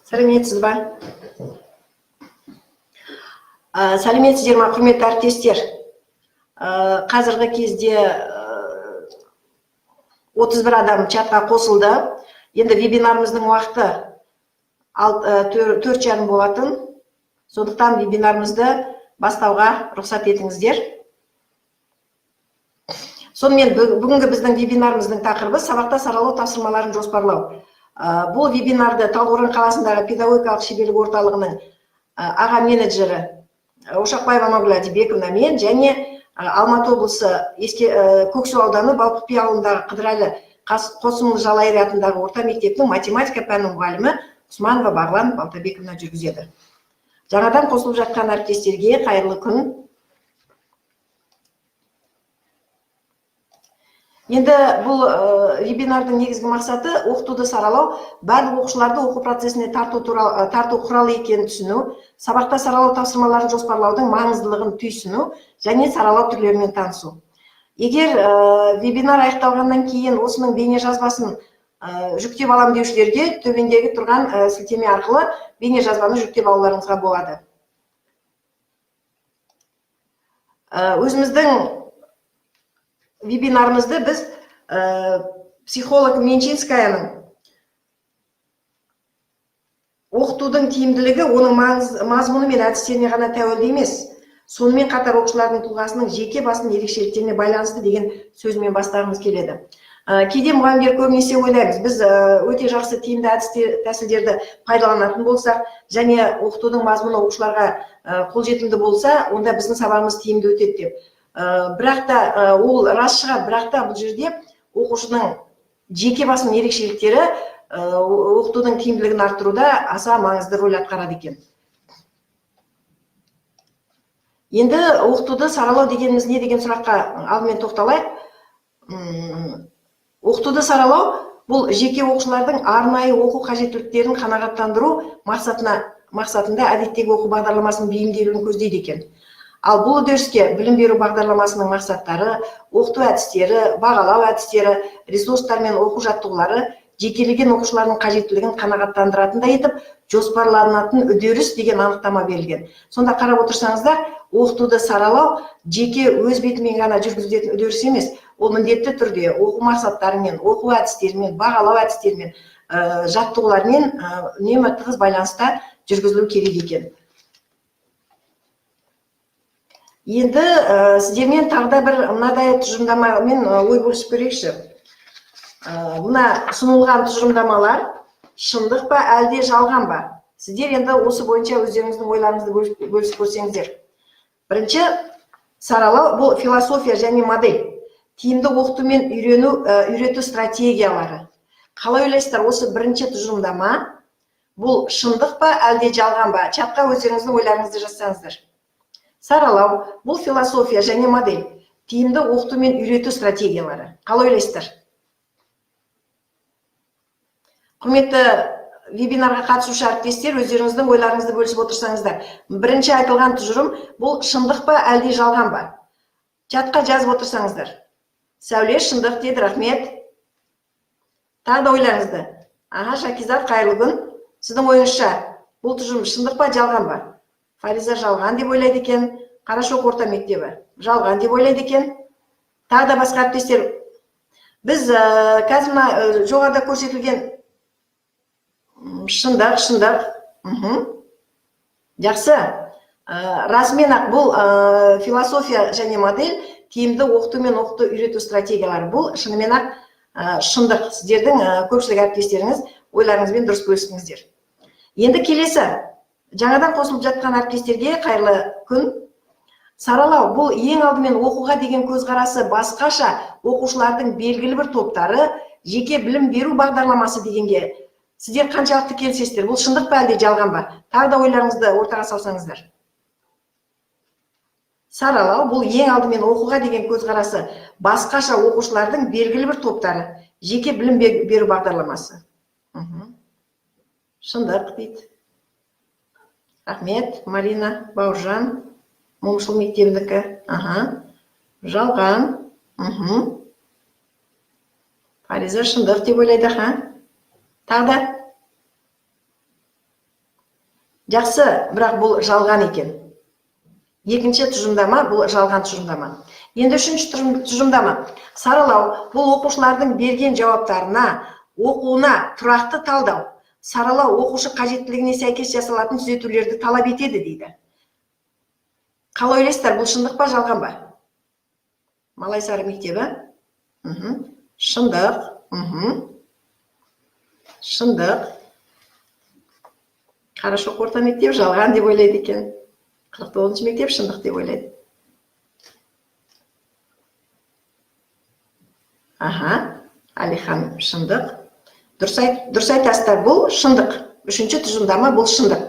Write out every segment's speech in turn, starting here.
Сәлеметсіз ба? Сәлеметсіздер ма, құрметті әріптестер? Қазіргі кезде 31 адам чатқа қосылды. Енді вебинарымыздың уақыты 4:30 болатын. Сондықтан вебинарымызды бастауға рұқсат етіңіздер. Сонымен бүгінгі біздің вебинарымыздың тақырыбы сабақта саралау тапсырмаларын жоспарлау. Бұл вебинарды Талдықорған қаласындағы педагогикалық шеберлік орталығының аға менеджері Ошақбаева Амангүл Әдебековна мен және Алматы облысы Көксу ауданы Балпықби ауылындағы Қыдырәлі Қосымұлы Жалайыр атындағы орта мектептің математика пәнінің мұғалімі Усманова Бағлан Балтабековна жүргізеді. Жаңадан қосылып жатқан әріптестерге қайырлы күн. Енді бұл вебинардың негізгі мақсаты оқытуды саралау, барлық оқушыларды оқу процесіне тарту құралы екенін түсіну, сабақта саралау тапсырмаларын жоспарлаудың маңыздылығын түйсіну және саралау түрлерімен танысу. Егер вебинар аяқталғаннан кейін осының бейне жазбасын жүктеп алам деушілерге төмендегі тұрған сілтеме арқылы бейне жазбаны жүктеп алуларыңызға болады. Өзіміздің вебинарымызды біз психолог Менчинскаяның оқытудың тиімділігі оның мазмұны мен әдістеріне ғана тәуелді емес, сонымен қатар оқушылардың тұлғасының жеке басының ерекшеліктеріне байланысты деген сөзімен бастағымыз келеді. Кейде мұғалімдер көбінесе ойлаймыз, біз өте жақсы тиімді тәсілдерді пайдаланатын болсақ, және оқытудың мазмұны оқушыларға қолжетімді болса, онда біздің сабағымыз тиімді өтеді деп. Бірақ та ол рас шығар, бірақ та бұл жерде оқушының жеке басының ерекшеліктері оқытудың тиімділігін арттыруда аса маңызды рөл атқарады екен. Енді оқытуды саралау дегеніміз не деген сұраққа алдымен тоқталайық. Оқытуды саралау бұл жеке оқушылардың арнайы оқу қажеттіліктерін қанағаттандыру мақсатында әдеттегі оқу бағдарламасының бейімделуін көздейді екен. Ал бұл үдеріске білім беру бағдарламасының мақсаттары, оқыту әдістері, бағалау әдістері, ресурстар мен оқу жаттығулары жекелеген оқушылардың қажеттілігін қанағаттандыратындай етіп жоспарланатын үдеріс деген анықтама берілген. Сонда қарап отырсаңыздар, оқытуды саралау жеке өз бетімен ғана жүргізілетін үдеріс емес, ол міндетті түрде оқу мақсаттарымен, оқу әдістерімен, бағалау әдістерімен, жаттығулармен үнемі тығыз байланыста жүргізілу керек екен. Енді сіздермен тағда бір мынадай тұжырымдамамен ой бөлісіп көрейікші. Мына ұсынылған тұжырымдамалар шындық па, әлде жалған ба? Сіздер енді осы бойынша өздеріңіздің ойларыңызды бөлісіп көрсеңіздер. Бірінші, саралау бұл философия және модель. Тиімді оқыту мен үйрету стратегиялары. Қалай ойлайсыздар, осы бірінші тұжырымдама бұл шындық па, әлде жалған ба? Чатқа өздеріңіздің ойларыңызды жазсаңыздар. Саралау бұл философия және модель. Тиімді оқыту мен үйрету стратегиялары. Қалай ойлайсыздар? Құрметті вебинарға қатысушы әріптестер, өздеріңіздің ойларыңызды бөлісіп отырсаңыздар. Бірінші айтылған тұжырым бұл шындық па, әлде жалған ба? Чатқа жазып отырсаңыздар. Сәуле шындық деді, рахмет. Тағы да ойларыңызды. Шакизат, қайырлы күн. Сіздің ойыңызша бұл тұжырым шындық па, жалған ба? Фариза жалған деп ойлайды екен. Қарашоқ орта мектебі жалған деп ойлайды екен. Тағы да басқа әріптестер. Біз қазір жоғарыда көрсетілген шындық. Жақсы. Расымен ақ бұл философия және модель, тиімді оқыту мен оқыту үйрету стратегиялары. Бұл шынымен ақ шындық. Сіздердің көпшілік әріптестеріңіз ойларыңызбен дұрыс бөлістіңіздер. Енді келесі, жаңадан қосылып жатқан әріптестерге қайырлы күн. Саралау бұл ең алдымен оқуға деген көзқарасы басқаша оқушылардың белгілі бір топтары, жеке білім беру бағдарламасы дегенге сіздер қаншалықты келісесіздер? Бұл шындық па, әлде жалған ба? Тағы да ойларыңызды ортаға салсаңыздар. Саралау бұл ең алдымен оқуға деген көзқарасы басқаша оқушылардың белгілі бір топтары, жеке білім беру бағдарламасы. Шындық дейді. Рахмет, Марина, Бауыржан, Момышыл мектебіндікі. Жалған. Фариза шындық деп ойлайды. Тағы да. Жақсы, бірақ бұл жалған екен. Екінші тұжырымдама бұл жалған тұжырымдама. Енді үшінші тұжырымдама. Саралау бұл оқушылардың берген жауаптарына, оқуына тұрақты талдау. Саралау оқушы қажеттілігіне сәйкес жасалатын түзетулерді талап етеді дейді. Қалай ойлайсыздар, бұл шындық па, жалған ба? Малайсары мектебі? Шындық. Шындық. Қарашоқ орта мектеп жалған деп ойлайды екен. 49-шы мектеп шындық деп ойлайды. Алихан шындық. Дұрыс айтасыздар, бұл шындық. Үшінші тұжырымдама бұл шындық.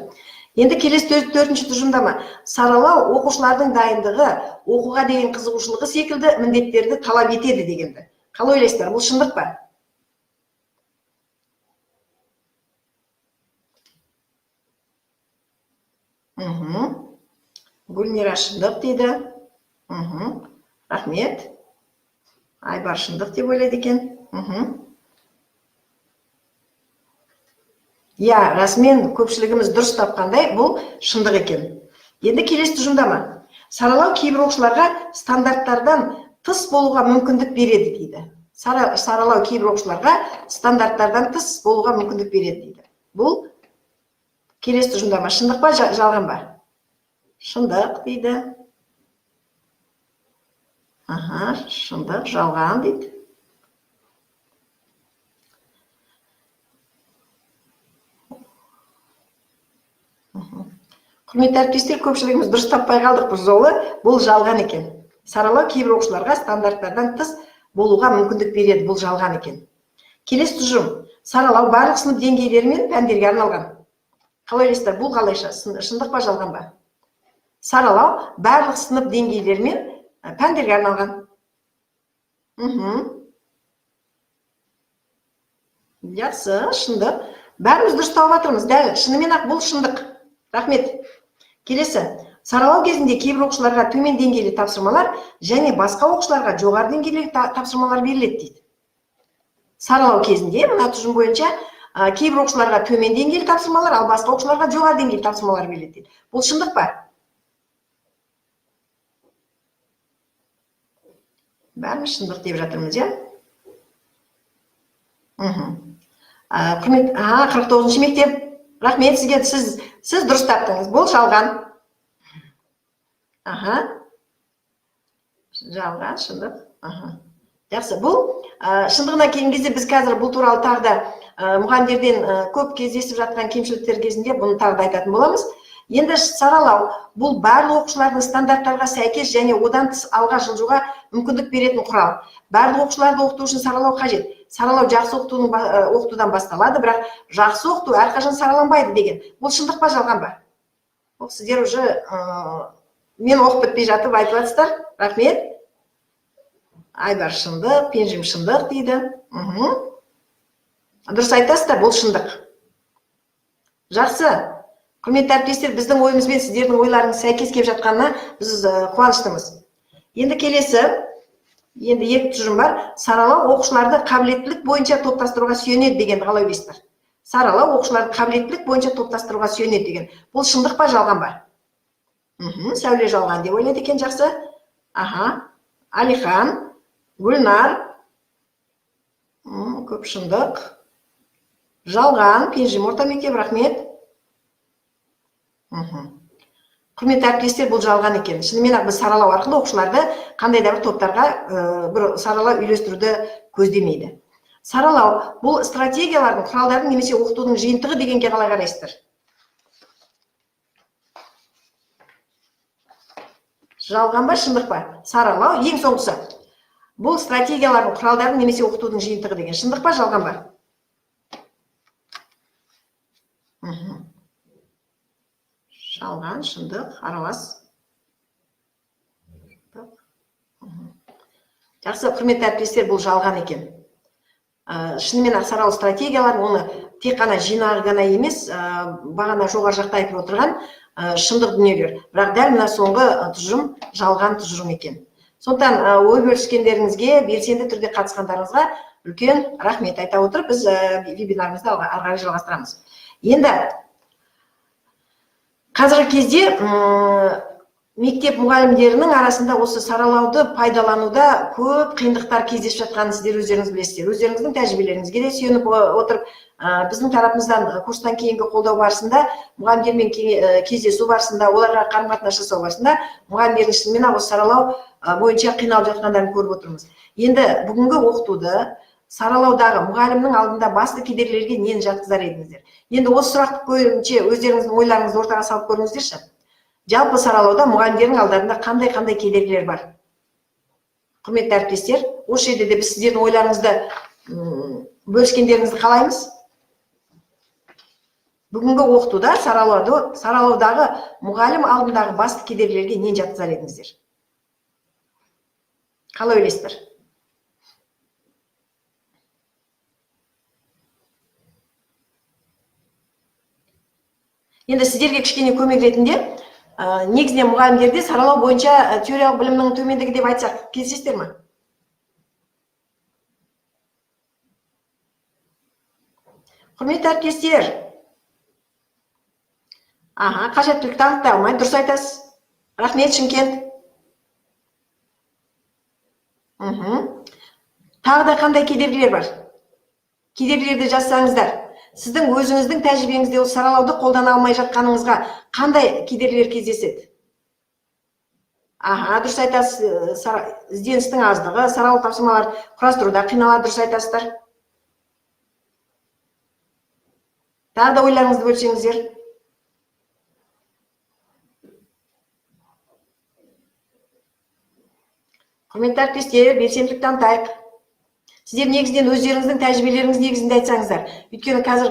Енді келесі төртінші тұжырымдама. Саралау оқушылардың дайындығы, оқуға деген қызығушылығы секілді міндеттерді талап етеді дегенді. Қалай ойлайсыздар, бұл шындық па? Гүлнира шындық дейді. Рахмет. Айбар шындық деп ойлайды екен. Расымен көпшілігіміз дұрыс тапқандай, бұл шындық екен. Енді келесі тұжырымдама. Саралау кейбір оқушыларға стандарттардан тыс болуға мүмкіндік береді дейді. Саралау кейбір оқушыларға стандарттардан тыс болуға мүмкіндік береді дейді. Бұл келесі тұжырымдама шындық па, жалған ба? Шындық дейді. Шындық, жалған дейді. Құрметті әріптестер, көпшілігіміз дұрыс таппай қалдық бұл жолы. Бұл жалған екен. Саралау кейбір оқушыларға стандарттардан тыс болуға мүмкіндік береді. Бұл жалған екен. Келесі тұжырым. Саралау барлық сынып деңгейлері мен пәндерге арналған. Қалай ойлайсыздар, бұл қалайша? Шындық па, жалған ба? Саралау барлық сынып деңгейлері мен пәндерге арналған. Жақсы, шындық. Бәріміз дұрыс тауып жатырмыз. Дәл, шынымен-ақ бұл шындық. Рахмет. Келесі. Саралау кезінде кейбір оқушыларға төмен деңгейлі тапсырмалар және басқа оқушыларға жоғары деңгейлі тапсырмалар беріледі дейді. Саралау кезінде мына тұжырым бойынша кейбір оқушыларға төмен деңгейлі тапсырмалар, ал басқа оқушыларға жоғары деңгейлі тапсырмалар беріледі дейді. Бұл шындық па? Бәріміз шындық деп жатырмыз, иә? Құрмет, 49-шы мектеп. Рахмет сізге, сіз дұрыс таптыңыз. Бұл жалған. Жалған, шындық. Жақсы, бұл шындығына келген кезде біз қазір бұл туралы тағы да мұғалімдерден көп кездесіп жатқан кемшіліктер кезінде бұны тағы да айтатын боламыз. Енді саралау бұл барлық оқушылардың стандарттарға сәйкес және одан тыс алға жылжуға мүмкіндік беретін құрал. Барлық оқушыларды оқыту үшін саралау қажет. Саралау жақсы оқытудан басталады, бірақ жақсы оқыту әрқашан сараланбайды деген. Бұл шындық па, жалған ба? Сіздер уже мен оқып бітпей жатып айтып жатсыздар. Рахмет. Айбар шындық, Пенжім шындық дейді. Дұрыс айтасыздар, бұл шындық. Жақсы. Құрметті әріптестер, біздің ойымыз бен сіздердің ойларыңыз сәйкес келіп жатқанына біз қуаныштымыз. Енді келесі, енді екі тұжырым бар. Саралау оқушыларды қабілеттілік бойынша топтастыруға сүйенеді дегенді қалай ойлайсыздар? Саралау оқушыларды қабілеттілік бойынша топтастыруға сүйенеді деген. Бұл шындық па, жалған ба? Сәуле жалған деп ойлайды екен, жақсы. Алихан, Гүлнар, көп шындық. Жалған, Пенжім орта мектеп, рахмет. Құрметті әріптестер, бұл жалған екен. Шынымен-ақ біз саралау арқылы оқушыларды қандай да бір топтарға бір саралау үйлестіруді көздемейді. Саралау бұл стратегиялардың, құралдардың немесе оқытудың жиынтығы дегенге қалай қарайсыздар? Жалған ба, шындық па? Саралау ең соңғысы. Бұл стратегиялардың, құралдардың немесе оқытудың жиынтығы деген. Шындық па, жалған ба? Жалған, шындық, аралас. Жақсы, құрметті әріптестер, бұл жалған екен. Шынымен саралау стратегиялар, оны тек қана жинағы ғана емес, бағана жоғары жақта айтып отырған шындық дүниелер. Бірақ дәл мына соңғы тұжырым жалған тұжырым екен. Сондықтан ой бөліскендеріңізге, белсенді түрде қатысқандарыңызға үлкен рахмет айта отырып, біз вебинарымызды ары қарай жалғастырамыз. Енді Қазіргі кезде мектеп мұғалімдерінің арасында осы саралауды пайдалануда көп қиындықтар кездесіп жатқанын сіздер өздеріңіз білесіздер. Өздеріңіздің тәжірибелеріңізге де сүйеніп отырып, біздің тарапымыздан курстан кейінгі қолдау барысында, мұғалімдермен кездесу барысында, оларға қарым-қатынас жасау барысында мұғалімдердің шынымен осы саралау бойынша қиналып жатқандарын көріп отырмыз. Енді бүгінгі оқытуды саралаудағы мұғалімнің алдында басты кедергілерге нені жатқызар едіңіздер? Енді осы сұрақты көбінше өздеріңіздің ойларыңызды ортаға салып көріңіздерші. Жалпы саралауда мұғалімдердің алдарында қандай кедергілер бар? Құрметті әріптестер, осы жерде де біз сіздердің ойларыңызды бөліскендеріңізді қалаймыз. Бүгінгі оқытуда саралаудағы мұғалім алдындағы басты кедергілерге нені жатқызар едіңіздер? Қалай ойлайсыздар? Енді сіздерге кішкене көмек ретінде негізінен мұғалімдерде саралау бойынша теориялық білімнің төмендігі деп айтсақ, келісесіздер ме? Құрметті әріптестер, қажеттілік таныта алмай, дұрыс айтасыз. Рахмет, Шымкент. Тағы да қандай кедергілер бар? Кедергілерді жазсаңыздар. Сіздің өзіңіздің тәжірибеңізде осы саралауды қолдана алмай жатқаныңызға қандай кедергілер кездеседі? Дұрыс айтасыз, ізденістің аздығы, саралау тапсырмалар құрастыруда қиналады, дұрыс айтасыздар. Тағы да ойларыңызды бөлсеңіздер. Құрметті әріптестер, белсенділік танытайық. Сіздер негізінен өздеріңіздің тәжірибелеріңіз негізінде айтсаңыздар. Өйткені қазір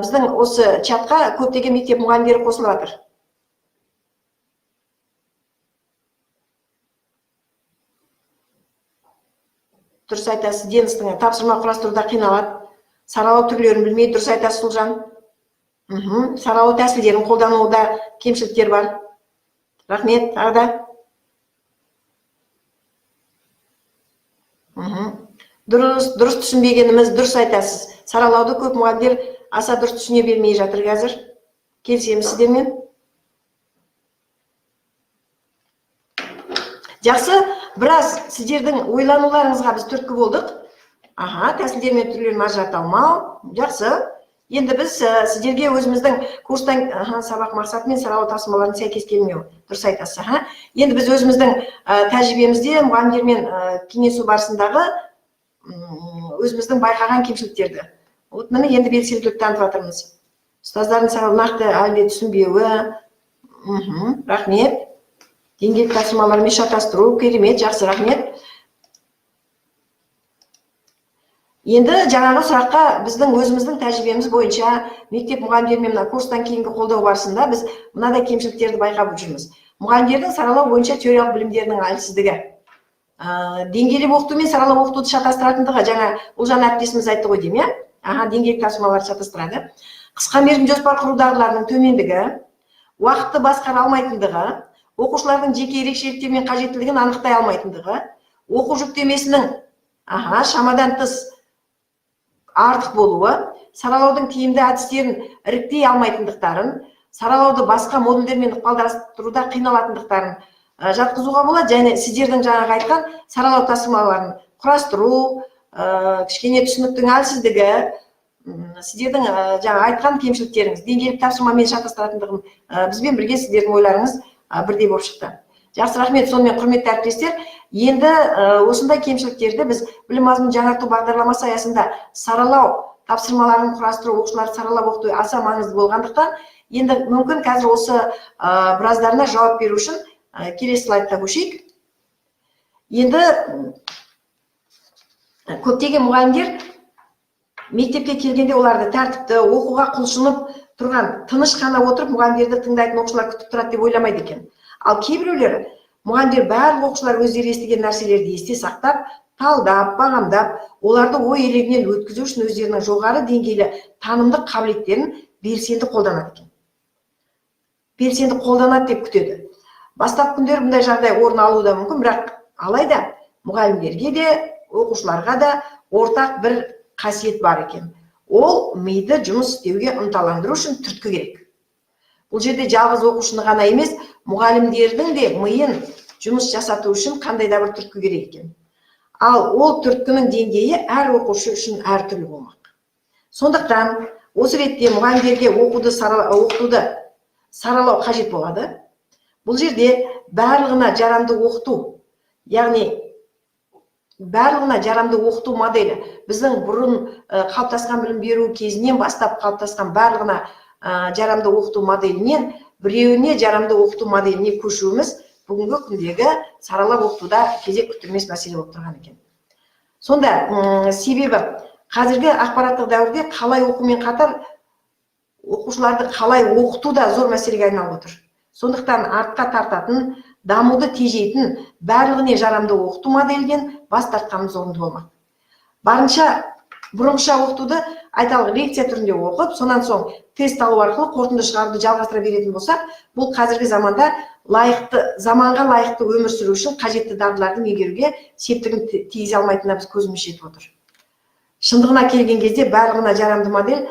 біздің осы чатқа көптеген мектеп мұғалімдері қосылып жатыр. Дұрыс айтасыз, ізденістің тапсырма құрастыруда қиналады. Саралау түрлерін білмейді, дұрыс айтасыз, Сұлжан. Саралау тәсілдерін қолдануда кемшіліктер бар. Рахмет, тағы да. Дұрыс түсінбегеніміз, дұрыс айтасыз. Саралауды көп мұғалімдер аса дұрыс түсіне бермей жатыр қазір. Келісеміз сіздермен. Жақсы, біраз сіздердің ойлануларыңызға біз түрткі болдық. Тәсілдер мен түрлерін ажырата алмау. Жақсы. Енді біз сіздерге өзіміздің курстан сабақ мақсаты мен саралау тапсырмаларына сәйкес келмеу. Дұрыс айтасыз. Енді біз өзіміздің тәжірибемізде мұғалімдермен кеңесу барысындағы өзіміздің байқаған кемшіліктерді. Міне енді белсенділік танытып жатырмыз. Ұстаздардың саған нақты әлде түсінбеуі. Рахмет. Деңгейлік тапсырмалармен шатастыру, керемет, жақсы, рахмет. Енді жаңағы сұраққа біздің өзіміздің тәжірибеміз бойынша мектеп мұғалімдерімен курстан кейінгі қолдау барысында біз мынадай кемшіліктерді байқап жүрміз. Мұғалімдердің саралау бойынша теориялық білімдерінің әлсіздігі. Деңгейлік оқыту мен саралау оқытуды шатастыратындығы, жаңа Ұлжан әріптесіміз айтты ғой деймін, деңгейлік тапсырмаларды шатастырады. Қысқа мерзім жоспар құру дағдыларының төмендігі, уақытты басқара алмайтындығы, оқушылардың жеке ерекшеліктері мен қажеттілігін анықтай алмайтындығы, оқу жүктемесінің шамадан тыс артық болуы, саралаудың тиімді әдістерін іріктей алмайтындықтарын, саралауды басқа модульдермен ықпалдастыруда қиналатындықтарын жатқызуға болады, және сіздердің жаңағы айтқан саралау тапсырмаларын құрастыру, кішкене түсініктің әлсіздігі, сіздердің жаңа айтқан кемшіліктеріңіз, деңгейлік тапсырмамен шатастыратындығын бізбен бірге сіздердің ойларыңыз бірдей болып шықты. Жақсы, рахмет. Сонымен құрметті әріптестер, енді осындай кемшіліктерді біз білім мазмұнын жаңарту бағдарламасы аясында саралау тапсырмаларын құрастыру, оқушыларды саралап оқыту аса маңызды болғандықтан, енді мүмкін қазір осы біраздарына жауап беру үшін келесі слайдқа көшейік. Енді көптеген мұғалімдер мектепке келгенде оларды тәртіпті, оқуға құлшынып тұрған, тыныш қана отырып мұғалімдерді тыңдайтын оқушылар күтіп тұрады деп ойламайды екен. Ал кейбіреулері мұғалімдер барлық оқушылар өздері естіген нәрселерді есте сақтап, талдап, бағамдап, оларды ой елегінен өткізу үшін өздерінің жоғары деңгейлі танымдық қабілеттерін белсенді қолданады екен. Белсенді қолданады деп күтеді. Бастап күндер бұндай жағдай орын алуы да мүмкін, бірақ алайда мұғалімдерге де, оқушыларға да ортақ бір қасиет бар екен. Ол миды жұмыс істеуге ынталандыру үшін түрткі керек. Бұл жерде жалғыз оқушыны ғана емес, мұғалімдердің де миын жұмыс жасату үшін қандай да бір түрткі керек екен. Ал ол түрткінің деңгейі әр оқушы үшін әртүрлі болмақ. Сондықтан осы ретте мұғалімдерге оқуды саралау қажет болады. Бұл жерде барлығына жарамды оқыту, яғни барлығына жарамды оқыту моделі біздің бұрын қалыптасқан білім беру кезінен бастап қалыптасқан барлығына жарамды оқыту моделінен біреуіне жарамды оқыту моделіне көшуіміз бүгінгі күндегі саралап оқытуда кезек күттірмес мәселе болып тұрған екен. Сонда себебі қазіргі ақпараттық дәуірде қалай оқумен қатар оқушыларды қалай оқыту да зор мәселеге айналып отыр. Сондықтан артқа тартатын, дамуды тежейтін барлығына жарамды оқыту моделінен бас тартқанымыз орынды болмақ. Барынша бұрынғыша оқытуды айталық лекция түрінде оқып, сонан соң тест алу арқылы қорытынды шығаруды жалғастыра беретін болсақ, бұл қазіргі заманда заманға лайықты өмір сүру үшін қажетті дағдыларды меңгеруге септігін тигізе алмайтынына біз көзіміз жетіп отыр. Шындығына келген кезде барлығына жарамды модель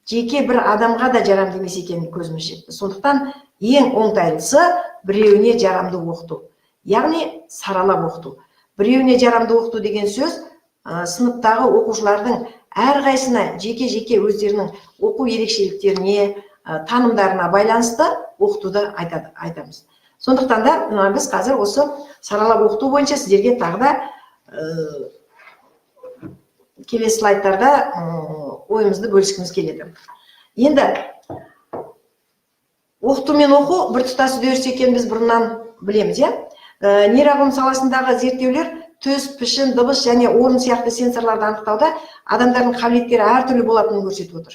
жеке бір адамға да жарамды емес екенін көзіміз жетті. Сондықтан ең оңтайлысы біреуіне жарамды оқыту, яғни саралап оқыту. Біреуіне жарамды оқыту деген сөз сыныптағы оқушылардың әрқайсысына жеке өздерінің оқу ерекшеліктеріне, танымдарына байланысты оқытуды айтамыз. Сондықтан да біз қазір осы саралап оқыту бойынша сіздерге тағы да келесі слайдтарда ойымызды бөліскіміз келеді. Енді оқыту мен оқу біртұтас үдеріс екенін біз бұрыннан білеміз, нейроғылым саласындағы зерттеулер төс, пішін, дыбыс және орын сияқты сенсорларды анықтауда адамдардың қабілеттері әртүрлі болатынын көрсетіп отыр.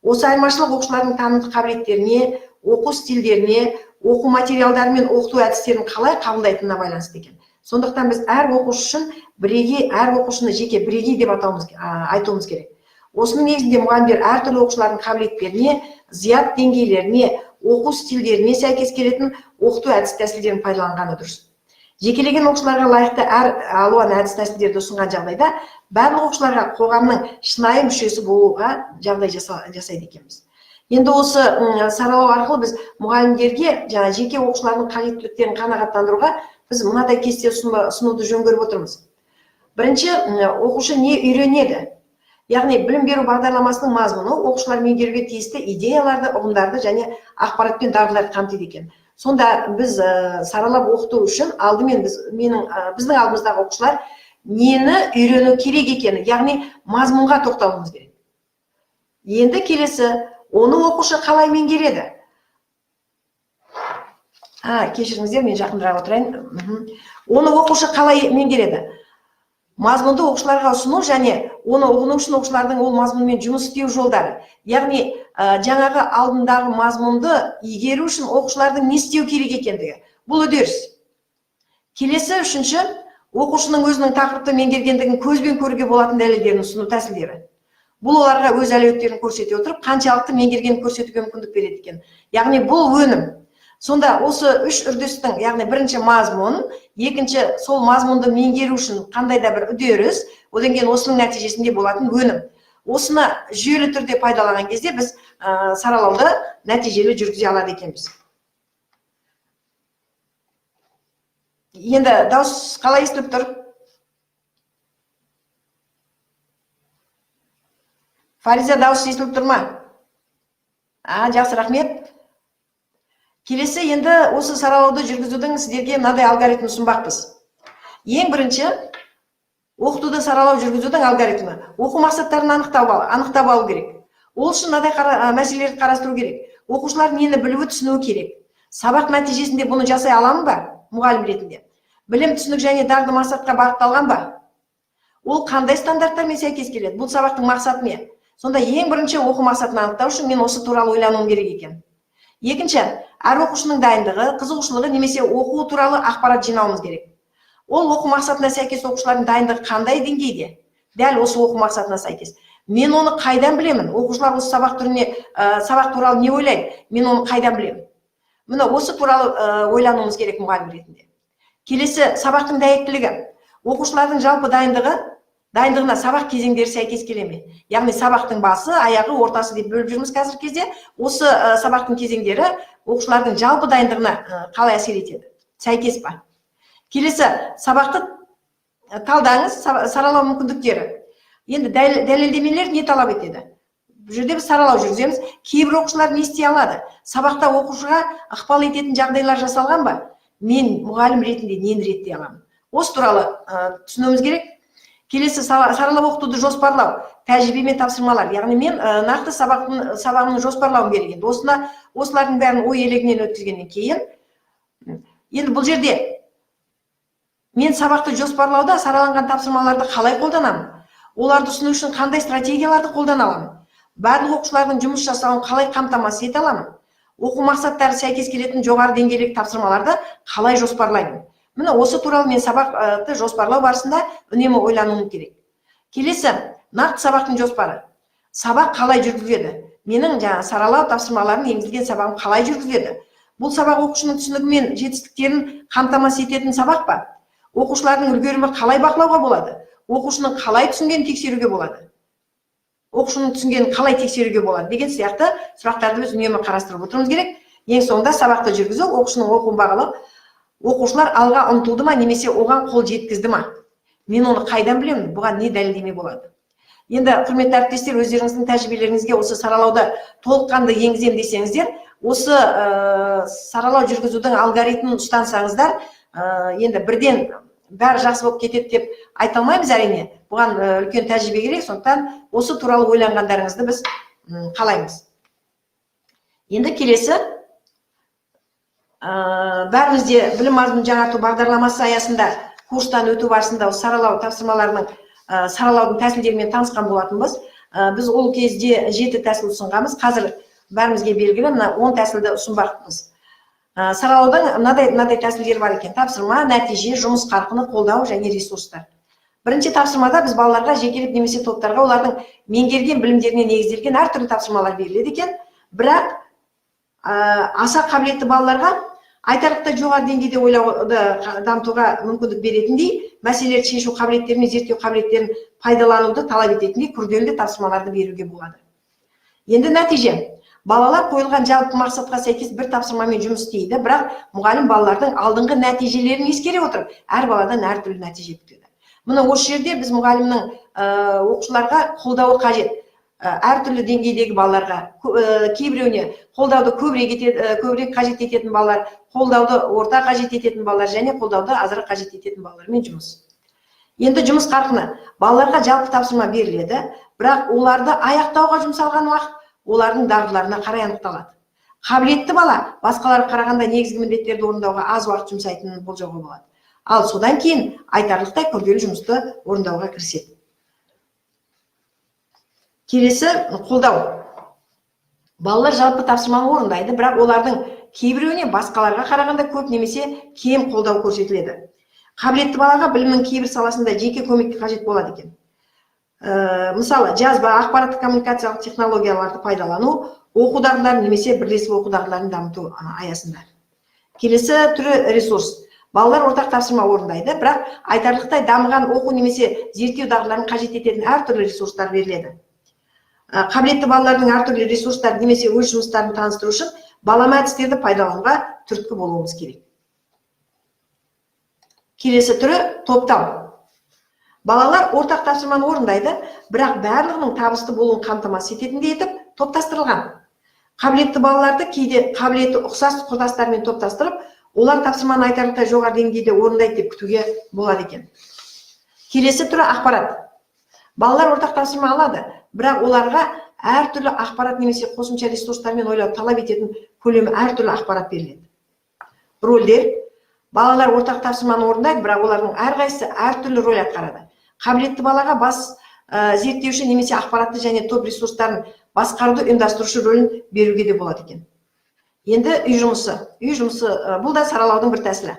Осы айырмашылық оқушылардың танымдық қабілеттеріне, оқу стильдеріне, оқу материалдары мен оқыту әдістерін қалай қабылдайтынына байланысты екен. Сондықтан біз әр оқушыны жеке бірегей деп айтуымыз керек. Осының негізінде мұғалімдер әртүрлі оқушылардың қабілеттеріне, зият деңгейлеріне, оқу стильдеріне сәйкес келетін оқыту әдіс тәсілдерін пайдаланғаны дұрыс. Жекелеген оқушыларға лайықты әр алуан әдіс тәсілдерді ұсынған жағдайда барлық оқушыларға қоғамның шынайы мүшесі болуға жағдай жасайды екенбіз. Енді осы саралау арқылы біз мұғалімдерге жеке оқушылардың қажеттіліктерін қанағаттандыруға біз мынадай кесте ұсынуды жөн көріп отырмыз. Бірінші, оқушы не үйренеді? Яғни білім беру бағдарламасының мазмұны оқушылар меңгеруге тиісті идеяларды, ұғымдарды және ақпарат пен дағдыларды қамтиды екен. Сонда біз саралап оқыту үшін алдымен біздің алдымыздағы оқушылар нені үйрену керек екені, яғни мазмұнға тоқталуымыз керек. Енді келесі, оны оқушы қалай меңгереді? Кешіріңіздер, мен жақындырақ отырайын. Оны оқушы қалай меңгереді? Мазмұнды оқушыларға ұсыну және оны ұғыну үшін оқушылардың ол мазмұнмен жұмыс істеу жолдары. Яғни жаңағы алдындағы мазмұнды игеру үшін оқушылардың не істеу керек екендігі. Бұл үдеріс. Келесі, үшінші, оқушының өзінің тақырыпты меңгергендігін көзбен көруге болатын дәлелдерін ұсыну тәсілдері. Бұл оларға өз әлеуеттерін көрсете отырып, қаншалықты меңгергенін көрсетуге мүмкіндік береді екен. Яғни бұл өнім. Сонда осы үш үрдістің, яғни бірінші мазмұн, екінші сол мазмұнды меңгеру үшін қандай да бір үдеріс, одан кейін осының нәтижесінде болатын өнім. Осыны жүйелі түрде пайдаланған кезде біз саралауды нәтижелі жүргізе алады екенбіз. Енді дауыс қалай естіліп тұр? Фариза, дауыс естіліп тұр ма? Жақсы, рахмет. Келесі, енді осы саралауды жүргізудің сіздерге мынадай алгоритм ұсынбақпыз. Ең бірінші, оқытуды саралау жүргізудің алгоритмі. Оқу мақсаттарын анықтап алу керек. Ол үшін мынадай мәселелерді қарастыру керек. Оқушылар нені білуі, түсінуі керек. Сабақ нәтижесінде бұны жасай аламын ба, мұғалім ретінде? Білім, түсінік және дағды мақсатқа бағытталған ба? Ол қандай стандарттармен сәйкес келеді? Бұл сабақтың мақсаты не? Сонда ең бірінші оқу мақсатын анықтау үшін мен осы туралы ойлануым керек екен. Екінші, әр оқушының дайындығы, қызығушылығы немесе оқу туралы ақпарат жинауымыз керек. Ол оқу мақсатына сәйкес оқушылардың дайындығы қандай деңгейде? Дәл осы оқу мақсатына сәйкес. Мен оны қайдан білемін? Оқушылар осы сабақ туралы не ойлайды? Мен оны қайдан білемін? Міне осы туралы ойлануымыз керек мұғалім ретінде. Келесі, сабақтың дәйектілігі. Оқушылардың жалпы дайындығы дайындығына сабақ кезеңдері сәйкес келе ме? Яғни сабақтың басы, аяғы, ортасы деп бөліп жүрміз қазіргі кезде. Осы сабақтың кезеңдері оқушылардың жалпы дайындығына қалай әсер етеді? Сәйкес па? Келесі сабақты талдаңыз, саралау мүмкіндіктері. Енді дәлелдемелер не талап етеді? Бұл жерде біз саралау жүргіземіз. Кейбір оқушылар не істей алады? Сабақта оқушыға ықпал ететін жағдайлар жасалған ба? Мен мұғалім ретінде нені реттей аламын? Осы туралы түсінуіміз керек. Келесі саралап оқытуды жоспарлау, тәжірибе мен тапсырмалар. Яғни мен нақты сабағымның жоспарлауын берген. Осылардың бәрін ой елегінен өткізгеннен кейін, енді бұл жерде мен сабақты жоспарлауда сараланған тапсырмаларды қалай қолданамын? Оларды ұсыну үшін қандай стратегияларды қолдана аламын? Барлық оқушылардың жұмыс жасауын қалай қамтамасыз ете аламын? Оқу мақсаттары сәйкес келетін жоғары деңгейлік тапсырмаларды қалай жоспарлаймын? Міне осы туралы мен сабақты жоспарлау барысында үнемі ойлануым керек. Келесі, нақты сабақтың жоспары. Сабақ қалай жүргізіледі? Менің саралау тапсырмаларын енгізілген сабағым қалай жүргізіледі? Бұл сабақ оқушының түсінігі мен жетістіктерін қамтамасыз ететін сабақ па? Оқушылардың үлгерімі қалай бақылауға болады? Оқушының қалай түсінгенін тексеруге болады? Оқушының түсінгенін қалай тексеруге болады? Деген сияқты сұрақтарды біз үнемі қарастырып отыруымыз керек. Ең соңында сабақты жүргізу, оқушының оқуын бағалау. Оқушылар алға ұмтылды ма, немесе оған қол жеткізді ма? Мен оны қайдан білемін? Бұған не дәлелдеме болады? Енді құрметті әріптестер, өздеріңіздің тәжірибелеріңізге осы саралауды толыққанды енгізем десеңіздер, осы саралау жүргізудің алгоритмін ұстансаңыздар, енді бірден бәрі жақсы болып кетеді деп айта алмаймыз әрине. Бұған үлкен тәжірибе керек, сондықтан осы туралы ойланғандарыңызды біз қалаймыз. Енді келесі, бәрімізде білім мазмұнын жаңарту бағдарламасы аясында курстан өту барысында саралау тапсырмаларының саралаудың тәсілдерімен танысқан болатынбыз. Біз ол кезде 7 тәсіл ұсынғанбыз. Қазір бәрімізге белгілі 10 тәсілді ұсынбақпыз. Саралаудың мынадай тәсілдері бар екен: тапсырма, нәтиже, жұмыс қарқыны, қолдау және ресурстар. Бірінші тапсырмада біз балаларға жекелеп немесе топтарға олардың меңгерген білімдеріне негізделген әртүрлі тапсырмалар беріледі екен. Бірақ аса қабілетті балаларға айтарлықтай жоғары деңгейде ойлауды дамытуға мүмкіндік беретіндей, мәселелерді шешу қабілеттері мен зерттеу қабілеттерін пайдалануды талап ететіндей күрделі тапсырмаларды беруге болады. Енді нәтиже. Балалар қойылған жалпы мақсатқа сәйкес бір тапсырмамен жұмыс істейді, бірақ мұғалім балалардың алдыңғы нәтижелерін ескере отырып, әр баладан әртүрлі нәтиже күтеді. Мына осы жерде біз мұғалімнің оқушыларға қолдауы қажет. Әртүрлі деңгейдегі балаларға, кейбіреуіне қолдауды көбірек қажет ететін балалар, қолдауды орта қажет ететін балалар және қолдауды азырақ қажет ететін балалармен жұмыс. Енді жұмыс қарқыны. Балаларға жалпы тапсырма беріледі, бірақ оларды аяқтауға жұмсалған уақыт олардың дағдыларына қарай анықталады. Қабілетті бала басқаларға қарағанда негізгі міндеттерді орындауға аз уақыт жұмсайтынын болжауға болады. Ал содан кейін айтарлықтай күрделі жұмысты орындауға кіріседі. Келесі, қолдау. Балалар жалпы тапсырманы орындайды, бірақ олардың кейбіреуіне басқаларға қарағанда көп немесе кем қолдау көрсетіледі. Қабілетті балаға білімнің кейбір саласында жеке көмекке қажет болады екен. Мысалы, жазба, ақпараттық коммуникациялық технологияларды пайдалану, оқу дағдыларын немесе бірлесіп оқу дағдыларын дамыту аясында. Келесі түрі ресурс. Балалар ортақ тапсырма орындайды, бірақ айтарлықтай дамыған оқу немесе зерттеу дағдыларын қажет ететін әртүрлі ресурстар беріледі. Қабілетті балалардың әртүрлі ресурстар немесе өз жұмыстарын таныстыру үшін балама әдістерді пайдалануға түрткі болуымыз керек. Келесі түрі топтау. Балалар ортақ тапсырманы орындайды, бірақ барлығының табысты болуын қамтамасыз ететіндей етіп топтастырылған. Қабілетті балаларды кейде қабілеті ұқсас құрдастармен топтастырып, олар тапсырманы айтарлықтай жоғары деңгейде орындайды деп күтуге болады екен. Келесі түрі ақпарат. Балалар ортақ тапсырма алады, бірақ оларға әртүрлі ақпарат немесе қосымша ресурстармен ойлау талап ететін көлемі әртүрлі ақпарат беріледі. Рөлдер. Балалар ортақ тапсырманы орындайды, бірақ олардың әрқайсысы әртүрлі рөл атқарады. Қабілетті балаға бас зерттеуші немесе ақпаратты және топ ресурстарын басқаруды ұйымдастырушы рөлін беруге де болады екен. Енді үй жұмысы. Бұл да саралаудың бір тәсілі.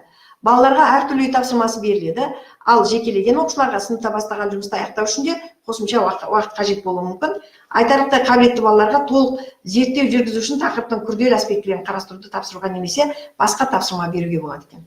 Балаларға әртүрлі үй тапсырмасы беріледі, ал жекелеген оқушыларға сыныпта бастаған жұмысты аяқтау үшін де қосымша уақыт қажет болуы мүмкін. Айтарлықтай қабілетті балаларға толық зерттеу жүргізу үшін тақырыптың күрделі аспектілерін қарастыруды тапсыруға немесе басқа тапсырма беруге болады екен.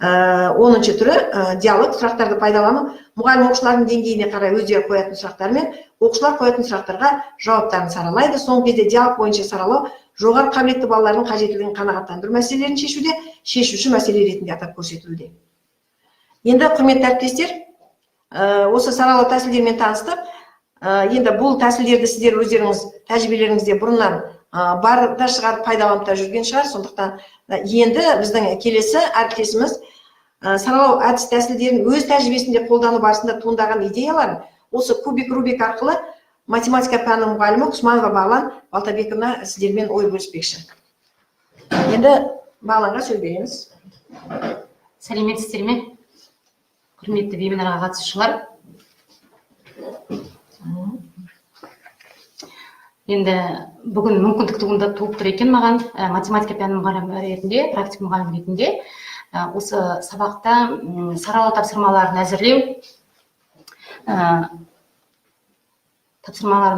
10-ші түрі диалог, сұрақтарды пайдалану. Мұғалім оқушылардың деңгейіне қарай өздері қоятын сұрақтар мен оқушылар қоятын сұрақтарға жауаптарын саралайды. Соңғы кезде диалог бойынша саралау жоғары қабілетті балалардың қажеттілігін қанағаттандыру мәселелерін шешуде шешуші мәселе ретінде атап көрсетілуде. Енді құрметті әріптестер, осы саралау тәсілдерімен таныстық. Енді бұл тәсілдерді сіздер өздеріңіз тәжірибелеріңізде бұрыннан бар да шығар, пайдаланып та жүрген шығар. Сондықтан енді біздің келесі әріптесіміз саралау әдіс тәсілдерін өз тәжірибесінде қолдану барысында туындаған идеяларын осы кубик рубик арқылы математика пәнінің мұғалімі Құсманова Бағлан Балтабековна сіздермен ой бөліспекші. Енді Бағланға сөз береміз. Сәлеметсіздер ме? Құрметті вебинарға қатысушылар. Енді бүгін мүмкіндік туып тұр екен маған математика пәнінің мұғалімі ретінде, практик мұғалім ретінде осы сабақта саралау тапсырмаларын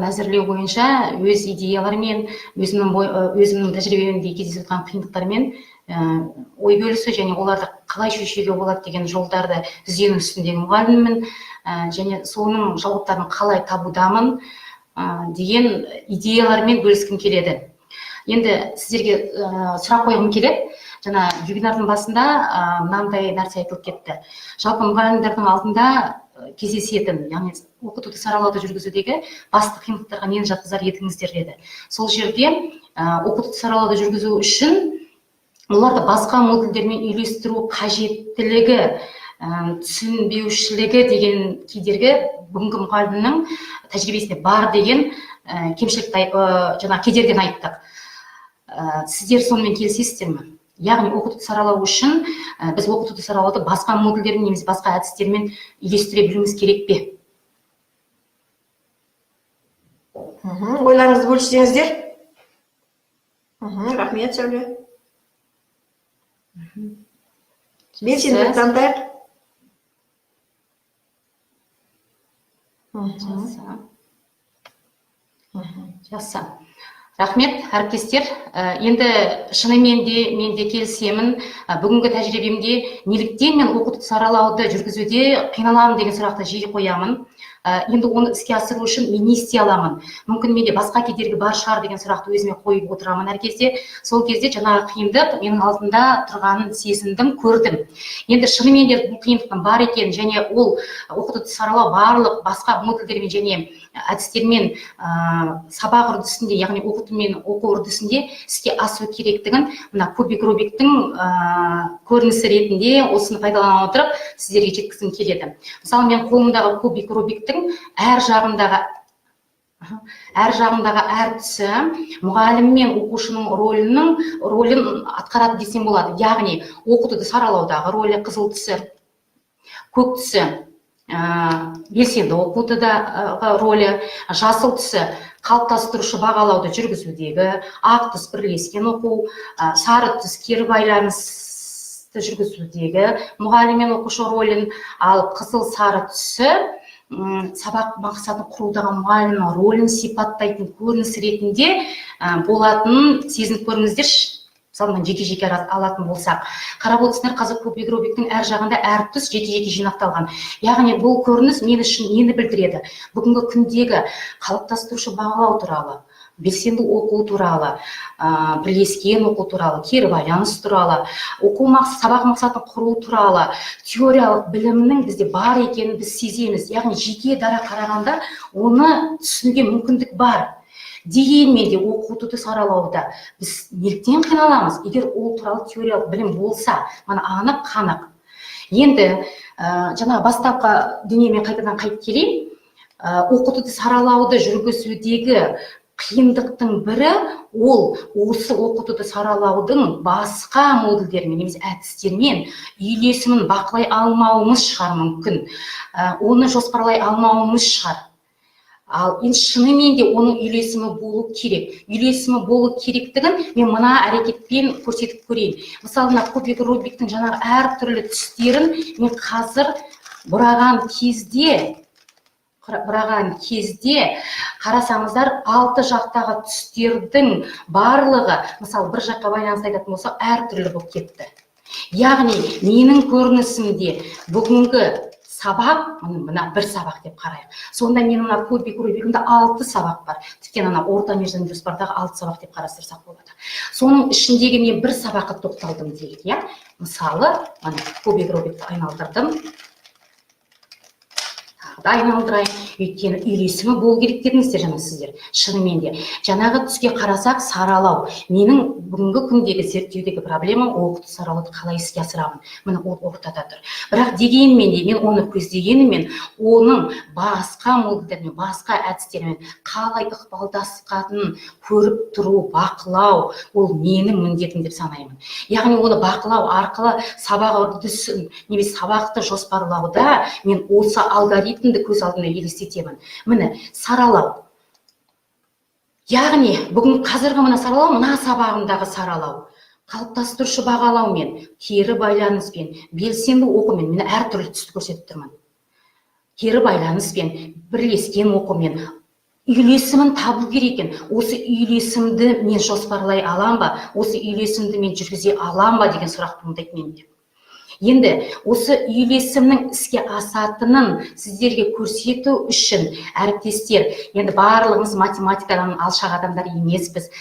әзірлеу бойынша өз идеяларымен, өзімнің тәжірибемде кездесіп жатқан қиындықтармен ой бөлісу және оларды қалай шешуге болады деген жолдарды іздену үстіндегі мұғаліммін, және соның жауаптарын қалай табудамын деген идеялармен бөліскім келеді. Енді сіздерге сұрақ қойғым келеді. Жаңа вебинардың басында мынандай нәрсе айтылып кетті. Жалпы мұғалімдердің алдында кездесетін, яғни оқытуды саралауды жүргізудегі басты қиындықтарға нені жатқызар едіңіздер деді. Сол жерде оқытуды саралауды жүргізу үшін оларды басқа модульдермен үйлестіру қажеттілігі, түсінбеушілігі деген кедергі бүгінгі мұғалімнің тәжірибесінде бар деген кедергіні айттық. Сіздер сонымен келісесіздер ме? Яғни оқытуды саралау үшін біз оқытуды саралауды басқа модульдермен немесе басқа әдістермен үйлестіре білуіміз керек пе? Ойларыңызды бөліссеңіздер. Рахмет, Сәуле. Белсенділік танытайық. Жақсы. Рахмет, әріптестер. Енді шынымен де мен де келісемін, бүгінгі тәжірибемде неліктен мен оқытуды саралауды жүргізуде қиналамын деген сұрақты жиі қоямын. Енді оны іске асыру үшін мен не істей аламын? Мүмкін менде басқа кедергі бар шығар деген сұрақты өзіме қойып отырамын әр кезде. Сол кезде жаңағы қиындық менің алдымда тұрғанын сезіндім, көрдім. Енді шынымен де бұл қиындықтың бар екен және ол оқытуды саралау барлық басқа модульдермен және әдістермен сабақ үрдісінде, яғни оқыту мен оқу үрдісінде іске асу керектігін мына кубик рубиктің көрінісі ретінде осыны пайдалана отырып сіздерге жеткізгім келеді. Мысалы, мен қолымдағы кубик рубиктің әр жағындағы әр тұсы мұғалім мен оқушының ролін атқарады десем болады. Яғни оқытуды саралаудағы ролі қызыл түсі, көк түсі белсенді оқытудағы ролі, жасыл түсі қалыптастырушы бағалауды жүргізудегі, ақ түс бірлескен оқу, сары түс кері байланысты жүргізудегі мұғалім мен оқушы ролін, ал қызыл сары түсі сабақ мақсатын құрудағы мұғалімнің ролін сипаттайтын көрініс ретінде болатын сезініп көріңіздерші. Мысалы, жеке-жеке алатын болсақ, қарап отырсыздар, қазір кубик рубиктің әр жағында әр түс жеке-жеке жинақталған. Яғни бұл көрініс мен үшін нені білдіреді? Бүгінгі күндегі қалыптастырушы бағалау туралы, белсенді оқу туралы, бірлескен оқу туралы, кері байланыс туралы, сабақ мақсатын құру туралы, теориялық білімнің бізде бар екенін біз сеземіз. Яғни жеке дара қарағанда оны түсінуге мүмкіндік бар. Дегенмен де оқытуды саралауда біз неліктен қиналамыз? Егер ол туралы теориялық білім болса, мана анық қанық. Енді жаңа бастапқы дүниемен қайтадан қайтып келейін. Оқытуды саралауды жүргізудегі қиындықтың бірі ол осы оқытуды саралаудың басқа модульдермен немесе әдістермен үйлесімін бақылай алмауымыз шығар мүмкін. Оны жоспарлай алмауымыз шығар. Ал енді шынымен де оның үйлесімі болу керек. Үйлесімі болу керектігін мен мына әрекетпен көрсетіп көрейін. Мысалы, мына кубик рубиктің жаңағы әр түрлі түстерін мен қазір бұраған кезде қарасаңыздар, алты жақтағы түстердің барлығы, мысалы, бір жаққа байланыс айтатын болса, әр түрлі болып кетті. Яғни менің көрінісімде бүгінгі сабақ, мына бір сабақ деп қарайық. Сонда мен мына кубик рубигімде 6 сабақ бар. Тіптен ана орта мерзімді жоспардағы 6 сабақ деп қарастырсақ болады. Соның ішіндегі мен бір сабаққа тоқталдым дейік, иә. Мысалы, мына кубик рубикті айналдырдым. Айналдырайын, өйткені үйлесімі болу керек дедіңіздер жаңа сіздер. Шынымен де жаңағы түске қарасақ, саралау. Менің бүгінгі күндегі зерттеудегі проблема оқыту саралауды қалай іске асырамын. Міне ол ортада тұр. Бірақ дегенмен де мен оны көздегенімен, оның басқа модульдермен, басқа әдістермен қалай ықпалдасқанын көріп тұру, бақылау, ол менің міндетім деп санаймын. Яғни оны бақылау арқылы сабақ үрдісін, немесе сабақты жоспарлауда мен осы алгоритм көз алдына елестетемін. Міне, саралау. Яғни, бүгін қазіргі мына саралау, мына сабағымдағы саралау. Қалыптастырушы бағалаумен, кері байланыспен, белсенді оқумен, мен әртүрлі түсті көрсетіп тұрмын. Кері байланыспен, бірлескен оқумен, үйлесімін табу керек екен. Осы үйлесімді мен жоспарлай алам ба? Осы үйлесімді мен жүргізе алам ба деген сұрақ туындайды менде. Енді осы үйлесімнің іске асатынын сіздерге көрсету үшін әріптестер, енді барлығымыз математикадан алшақ адамдар емеспіз,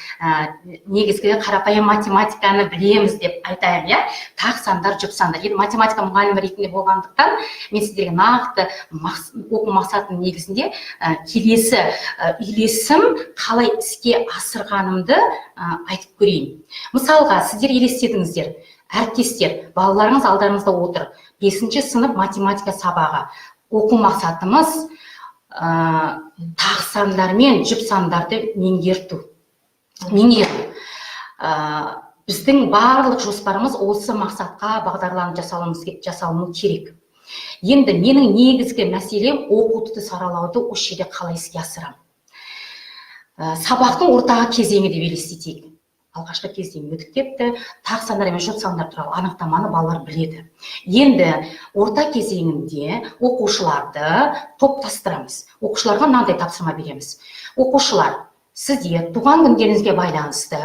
негізгі қарапайым математиканы білеміз деп айтайын, иә? Тақ сандар, жұп сандар. Енді математика мұғалімі ретінде болғандықтан мен сіздерге нақты оқу мақсатының негізінде келесі үйлесім қалай іске асырғанымды айтып көрейін. Мысалға, сіздер елестетіңіздер. Әріптестер, балаларыңыз алдарыңызда отыр. 5-ші сынып математика сабағы. Оқу мақсатымыз тақ сандар мен жұп сандарды меңгерту. Біздің барлық жоспарымыз осы мақсатқа бағдарланып жасалуы керек. Енді менің негізгі мәселем оқытуды саралауды осы жерде қалай іске асырамын. Сабақтың ортаға кезеңі деп елестетейік. Алғашқы кезден өтіп кетті, тақ сандар мен жұп сандар туралы анықтаманы балалар біледі. Енді орта кезеңінде оқушыларды топтастырамыз. Оқушыларға мынандай тапсырма береміз. Оқушылар, сіздер туған күндеріңізге байланысты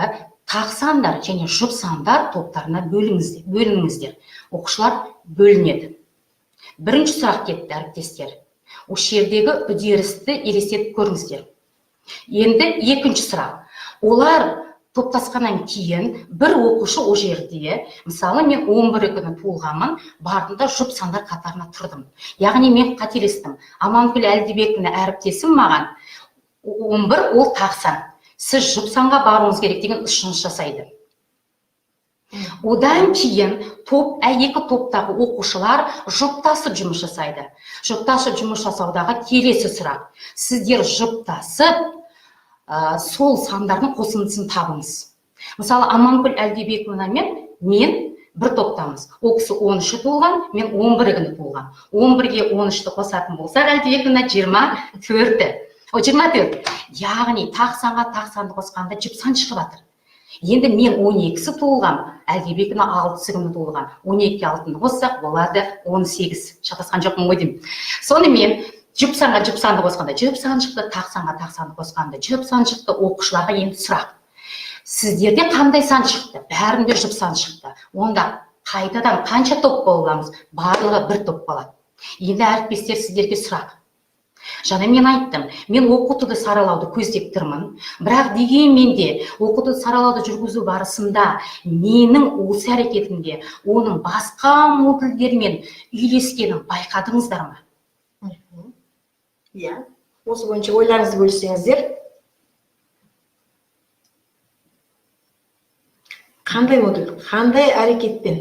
тақ сандар және жұп сандар топтарына бөлініңіздер. Оқушылар бөлінеді. Бірінші сұрақ кетті, әріптестер. Осы жердегі үдерісті елестетіп көріңіздер. Енді екінші сұрақ. Олар топтасқаннан кейін бір оқушы о жерде, мысалы мен 11 күні туылғанмын, бардымда жұп сандар қатарына тұрдым. Яғни мен қателестім. Аманкүл Әлдибекова әріптесім маған 11 ол тақ сан. Сіз жұп санға баруыңыз керек деген ұсыныс жасайды. Одан кейін екі топтағы оқушылар жұптасып жұмыс жасайды. Жұптасып жұмыс жасаудағы келесі сұрақ. Сіздер жұптасып сол сандардың қосындысын табыңыз. Мысалы, Аманкүл Әлдибековамен мен бір топтамыз. Ол кісі 13-ші туылған, мен 11 күні туылған. 11-ге 13-ті қосатын болсақ, Әлдибековна 24. Яғни тақ санға тақ санды қосқанда жұп сан шығып жатыр. Енді мен 12-сі туылған, Әлдибековна 6-сы күні туылған. 12-ге 6-ны қоссақ болады 18. Шатасқан жоқпын ғой деймін. Сонымен жұп санға жұп санды қосқанда, жұп сан шықты, тақ санға тақ санды қосқанда, жұп сан шықты, оқушыларға енді сұрақ. Сіздерде қандай сан шықты? Бәрінде жұп сан шықты. Онда қайтадан қанша топ боламыз? Барлығы бір топ болады. Енді әріптестер, сіздерге сұрақ. Жаңа мен айттым, мен оқытуды саралауды көздеп тұрмын, бірақ дегенмен де оқытуды саралауды жүргізу барысында менің осы әрекетімде оның басқа модульдермен үйлескенін байқадыңыздар ма? Иә, осы бойынша ойларыңызды бөліссеңіздер. Қандай модуль, қандай әрекетпен?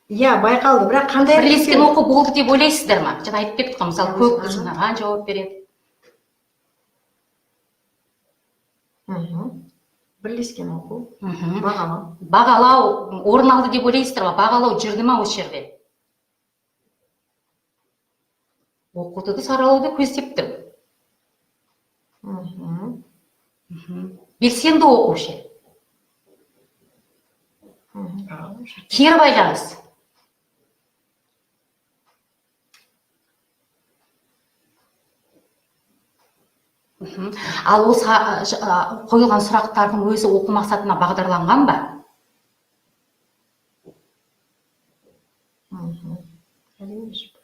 Иә, байқалды, бірақ қандай әрекетпен? Бірлескен оқу болды деп ойлайсыздар ма? Жаңа айтып кеттік қой, мысалы, көп жинаған жауап береді. Бірлескен оқу, бағалау. Бағалау орын алды деп ойлайсыздар ма? Бағалау жүрді ма осы жерде? Оқытуды саралауды көздеп тұр. Белсенді оқушы. Кері байланыс. Ал осы қойылған сұрақтардың өзі оқу мақсатына бағдарланған ба?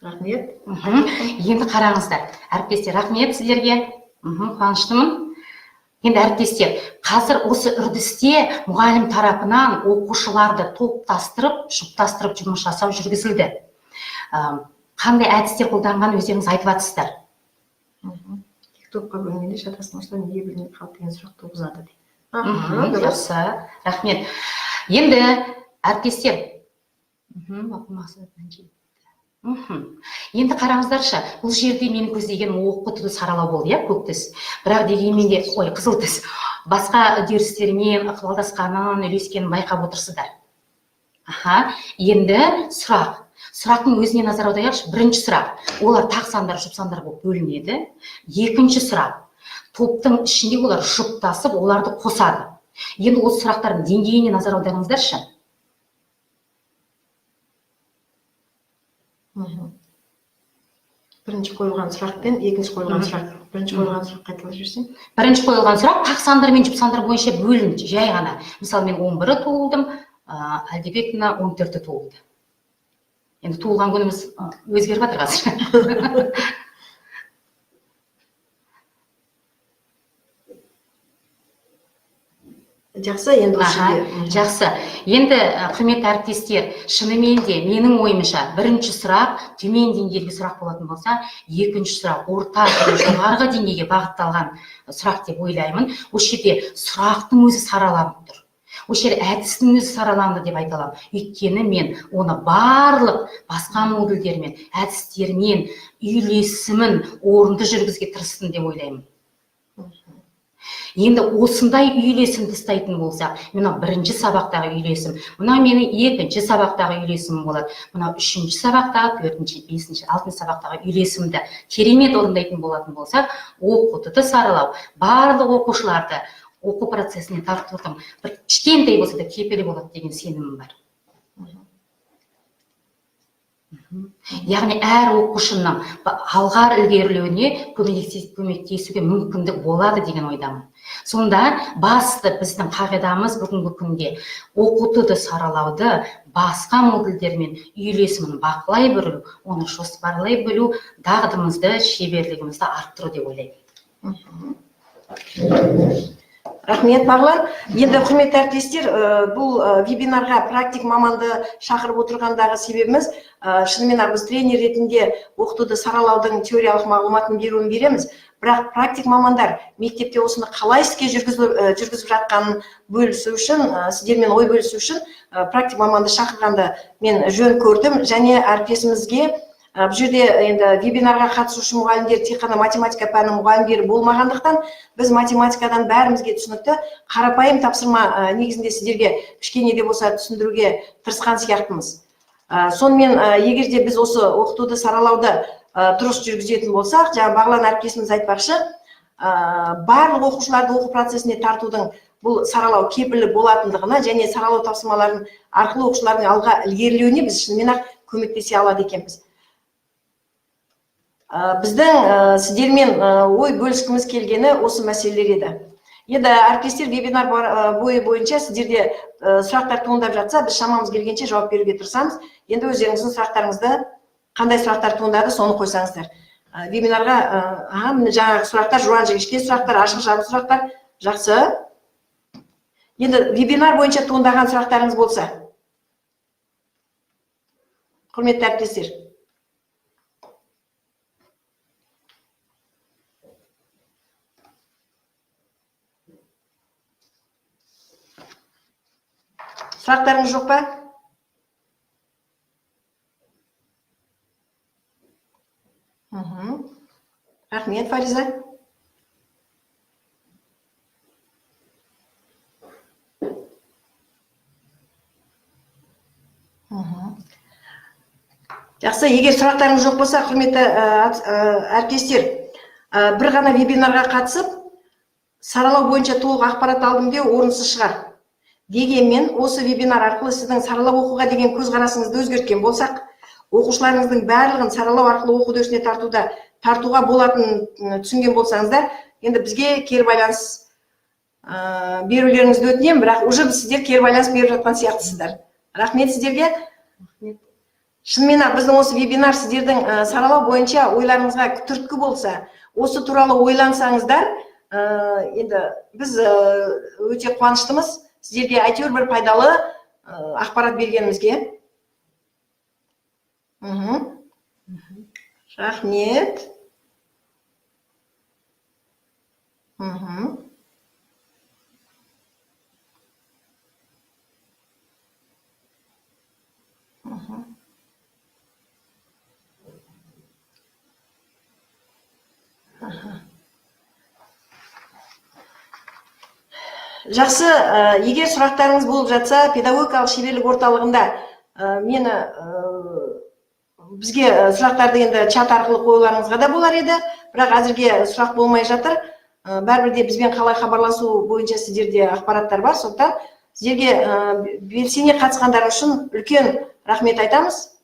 Рахмет. Енді қараңыздар, әріптестер, рахмет сіздерге. Қуаныштымын. Енді әріптестер, қазір осы үрдісте мұғалім тарапынан оқушыларды топтастырып, жұптастырып жұмыс жасау жүргізілді. Қандай әдістер қолданған өздеріңіз айтып жатсыздар. Топқа бөлгенде шатастырмаштан неге білмей қалды деген сұрақ туғызады дейді. Жақсы, рахмет. Енді әріптестер, енді қараңыздаршы, бұл жерде мен көздеген оқытуды саралау болды, көктіс. Бірақ дегенмен де, қызыл түс, басқа үдерістермен ықпалдасқанын, үйлескенін байқап отырсыздар. Енді сұрақтың өзіне назар аударайықшы. Бірінші сұрақ, олар тақ сандар, жұп сандар болып бөлінеді. Екінші сұрақ, топтың ішінде олар жұптасып, оларды қосады. Енді осы сұрақтардың деңгейіне назар аударыңыздаршы. Бірінші қойылған сұрақ пен екінші қойылған сұрақ. Бірінші қойылған сұрақ қайталап жіберсең. Бірінші қойылған сұрақ тақ сандар мен жұп сандар бойынша бөлінді, жай ғана. Мысалы, мен 11-і туылдым, Әлдебекова 14-і туылды. Енді туылған күніміз өзгеріп жатыр қазір. Жақсы, енді жақсы. Енді құрметті әріптестер, шынымен де менің ойымша бірінші сұрақ төмен деңгейлі сұрақ болатын болса, екінші сұрақ орта жоғарғы деңгейге бағытталған сұрақ деп ойлаймын. Осы жерде сұрақтың өзі сараланып тұр. Осы жерде әдістің өзі сараланды деп айта аламын. Өйткені мен оны барлық басқа модульдермен, әдістермен, үйлесімін орынды жүргізуге тырыстым деп ойлаймын. Енді осындай үйлесімді ұстайтын болсақ, мына бірінші сабақтағы үйлесім, мына менің екінші сабақтағы үйлесімім болады, мына үшінші сабақтағы, төртінші, бесінші, алтыншы сабақтағы үйлесімді керемет орындайтын болатын болсақ, оқытуды саралау, барлық оқушыларды оқу процесіне тартудың бір кішкентай болса да кепілі болады деген сенімім бар. Яғни әр оқушының алға ілгерілеуіне көмектесуге мүмкіндік болады деген ойдамын. Сонда басты біздің қағидамыз бүгінгі күнде оқытуды саралауды басқа модульдермен үйлесімін бақылай білу, оны жоспарлай білу, дағдымызды, шеберлігімізді арттыру деп ойлаймын. Рахмет, Бағлан. Енді құрметті әріптестер, бұл вебинарға практик маманды шақырып отырғандағы себебіміз, шынымен біз тренер ретінде оқытуды саралаудың теориялық мағлұматын береміз. Бірақ практик мамандар мектепте осыны қалай іске жүргізіп жатқанын бөлісу үшін, сіздермен ой бөлісу үшін практик маманды шақырғанды мен жөн көрдім. Және әріптесімізге бұл жерде енді вебинарға қатысушы мұғалімдер тек қана математика пәнінің мұғалімдері болмағандықтан, біз математикадан бәрімізге түсінікті қарапайым тапсырма негізінде сіздерге кішкене де болса түсіндіруге тырысқан сияқтымыз. Сонымен егер де біз осы оқытуды саралауды дұрыс жүргізетін болсақ, жаңа Бағлан әріптесіміз айтпақшы, барлық оқушыларды оқу процесіне тартудың бұл саралау кепілі болатындығына және саралау тапсырмаларын арқылы оқушылардың алға ілгерілеуіне біз шынымен ақ көмектесе алады екенбіз. Біздің сіздермен ой бөліскіміз келгені осы мәселелер еді. Енді әріптестер вебинар бойынша сіздерде сұрақтар туындап жатса, біз шамамыз келгенше жауап беруге тырысамыз. Енді өздеріңіздің сұрақтарыңызды, қандай сұрақтар туындады, соны қойсаңыздар. Вебинарға жаңағы сұрақтар, жуан жіңішке сұрақтар, ашық жабық сұрақтар, жақсы. Енді вебинар бойынша туындаған сұрақтарыңыз болса, құрметті әріптестер. Сұрақтарыңыз жоқ па? Рахмет, Фариза. Жақсы, егер сұрақтарыңыз жоқ болса, құрметті әріптестер, бір ғана вебинарға қатысып, саралау бойынша толық ақпарат алдым деу орынсыз шығар. Дегенмен, осы вебинар арқылы сіздің саралау оқуға деген көзқарасыңызды өзгерткен болсақ, оқушыларыңыздың барлығын саралау арқылы оқу үдерісіне тартуға болатын түсінген болсаңыздар, енді бізге кері байланыс берулеріңізді өтінемін, бірақ уже сіздер кері байланыс беріп жатқан сияқтысыздар. Рахмет сіздерге. Шынымен біздің осы вебинар сіздердің саралау бойынша ойларыңызға түрткі болса, осы туралы ойлансаңыздар, енді біз өте қуаныштымыз сіздерге әйтеуір бір пайдалы ақпарат бергенімізге. Рахмет. Жақсы, егер сұрақтарыңыз болып жатса, педагогикалық шеберлік орталығында бізге сұрақтарды енді чат арқылы қоюларыңызға да болар еді, бірақ әзірге сұрақ болмай жатыр. Бәрібір де бізбен қалай хабарласу бойынша сіздерде ақпараттар бар, сондықтан сіздерге белсене қатысқандар үшін үлкен рахмет айтамыз.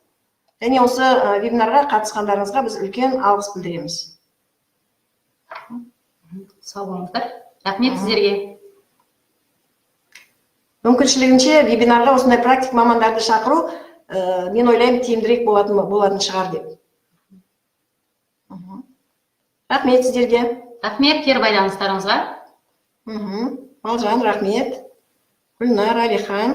Және осы вебинарға қатысқандарыңызға біз үлкен алғыс білдіреміз. Сау болыңыздар. Рахмет сіздерге. Мүмкіншілігінше вебинарға осындай практик мамандарды шақыру, мен ойлаймын, тиімдірек болатын шығар деп. Рахмет сіздерге. Рахмет, кері байланыстарыңызға. Балжан, рахмет. Гүлнар, Алихан.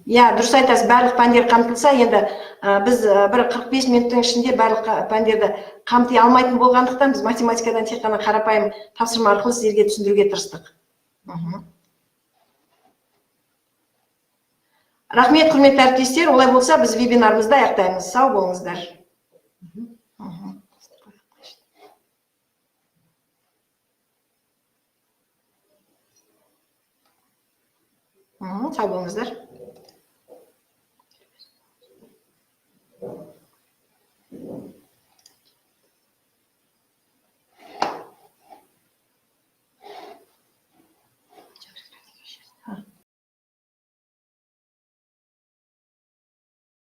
Дұрыс айтасыз, барлық пәндер қамтылса, енді біз бір 45 минуттың ішінде барлық пәндерді қамти алмайтын болғандықтан, біз математикадан тек қана қарапайым тапсырма арқылы сіздерге түсіндіруге тырыстық. Рахмет, құрметті әріптестер. Олай болса, біз вебинарымызды аяқтаймыз. Сау болыңыздар. Сау болыңыздар.